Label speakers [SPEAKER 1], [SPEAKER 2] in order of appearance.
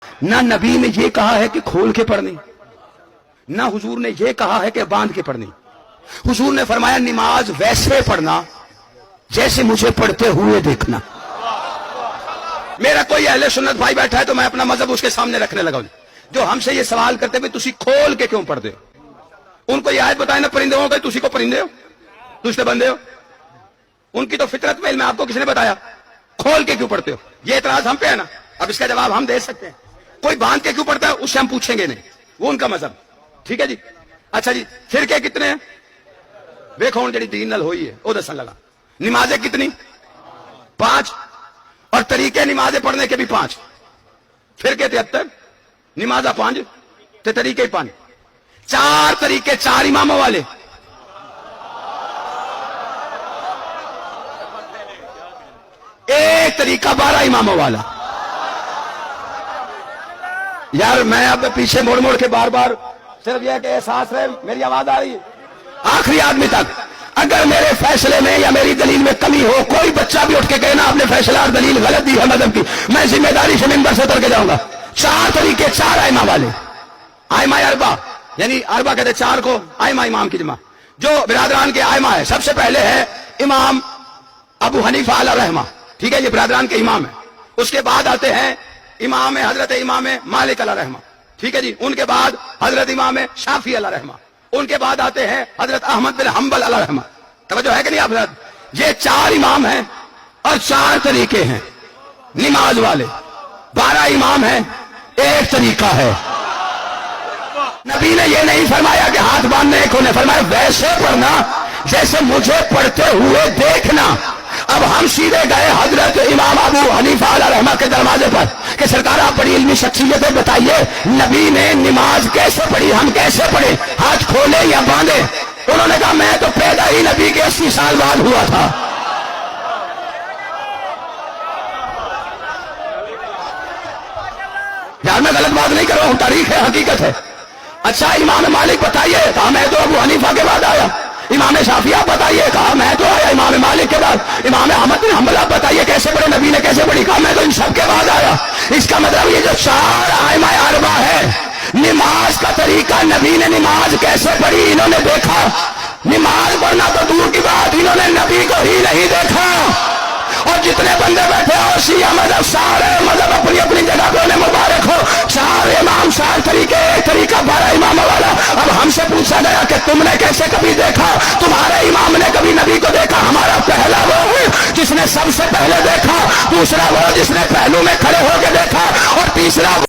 [SPEAKER 1] نہ نبی نے یہ کہا ہے کہ کھول کے پڑھنی، نہ حضور نے یہ کہا ہے کہ باندھ کے پڑھنی۔ حضور نے فرمایا نماز ویسے پڑھنا جیسے مجھے پڑھتے ہوئے دیکھنا۔ میرا کوئی اہل سنت بھائی بیٹھا ہے تو میں اپنا مذہب اس کے سامنے رکھنے لگا ہوں، جو ہم سے یہ سوال کرتے ہوئے تسی کھول کے کیوں پڑھتے ہو؟ ان کو یہ آیت بتائے نا پرندے ہو گئے، تسی کو پرندے ہو، دوسرے بندے ہو، ان کی تو فطرت میں علم ہے، آپ کو کس نے بتایا؟ کھول کے کیوں پڑھتے ہو؟ یہ اعتراض ہم پہ ہے نا، اب اس کا جواب ہم دے سکتے ہیں۔ کوئی باندھ کے کیوں پڑھتا ہے اس سے ہم پوچھیں گے نہیں، وہ ان کا مذہب، ٹھیک ہے جی۔ اچھا جی، فرقے کتنے ہیں؟ دیکھو ہوں جڑی دین نال ہوئی ہے وہ دسن لگا۔ نمازیں کتنی؟ 5، اور طریقے نمازیں پڑھنے کے بھی 5۔ فرقے 73، نمازہ 5 تے طریقے 5، 4 طریقے 4 اماموں والے۔ ایک طریقہ 12 اماموں والا۔ یار میں اب پیچھے موڑ موڑ کے بار بار صرف یہ کہ احساس رہے میری آواز آ رہی ہے آخری آدمی تک۔ اگر میرے فیصلے میں یا میری دلیل میں کمی ہو، کوئی بچہ بھی اٹھ کے کہنا آپ نے فیصلہ اور دلیل غلط دی ہے مذہب کی، میں ذمہ داری سے منبر سے اتر کے جاؤں گا۔ 4 طریقے 4 ائمہ والے، ائمہ اربع، یعنی اربع کہتے 4 کو، ائمہ امام کی جمع، جو برادران کے ائمہ ہے۔ سب سے پہلے ہے امام ابو حنیفہ علیہ رحمہ، ٹھیک ہے، یہ برادران کے امام ہیں۔ اس کے بعد آتے ہیں امام حضرت امام مالک علیہ رحمہ، ٹھیک ہے جی۔ ان کے بعد حضرت امام شافعی علیہ رحمہ، ان کے بعد آتے ہیں حضرت احمد بن حنبل علیہ رحمہ۔ توجہ ہے کہ نہیں آپ حضرت؟ یہ 4 امام ہیں اور 4 طریقے ہیں نماز والے، 12 امام ہیں، ایک طریقہ ہے۔ نبی نے یہ نہیں فرمایا کہ ہاتھ باندھنے کو، نے فرمایا ویسے پڑھنا جیسے مجھے پڑھتے ہوئے دیکھنا۔ اب ہم سیدھے گئے حضرت امام ابو حنیفہ علیہ رحمہ کے دروازے پر کہ سرکار آپ بڑی علمی شخصیت ہے، بتائیے نبی نے نماز کیسے پڑھی، ہم کیسے پڑھیں، ہاتھ کھولے یا باندھے؟ انہوں نے کہا میں تو پیدا ہی نبی کے 80 سال بعد ہوا تھا۔ یار میں غلط بات نہیں کر رہا ہوں، تاریخ ہے، حقیقت ہے۔ اچھا امام مالک بتائیے، کہا میں تو ابو حنیفہ کے بعد آیا۔ امام شافعی آپ بتائیے، کہا میں تو آیا امام مالک کے بعد۔ امام احمد بن حنبل آپ بتائیے کیسے پڑھے، نبی نے کیسے پڑھی، کہا میں تو ان سب کے بعد آیا۔ اس کا مطلب یہ جو 4 ائمہ اربع ہے، نماز کا طریقہ، نبی نے نماز کیسے پڑھی انہوں نے دیکھا۔ نماز پڑھنا تو دور کی بات، انہوں نے نبی کو ہی نہیں دیکھا۔ اور جتنے بندے بیٹھے ہو شیعہ مذہب، سارے مذہب اپنی اپنی جگہ پہ انہیں مبارک ہو۔ 4 امام، 4 طریقے، ایک طریقہ 12 اماموں والا۔ اب ہم سے پوچھا گیا کہ تم نے کیسے کبھی دیکھا؟ تمہارے امام نے کبھی نبی کو دیکھا؟ ہمارا پہلا وہ ہے جس نے سب سے پہلے دیکھا، دوسرا وہ جس نے پہلو میں کھڑے ہو کے دیکھا، اور تیسرا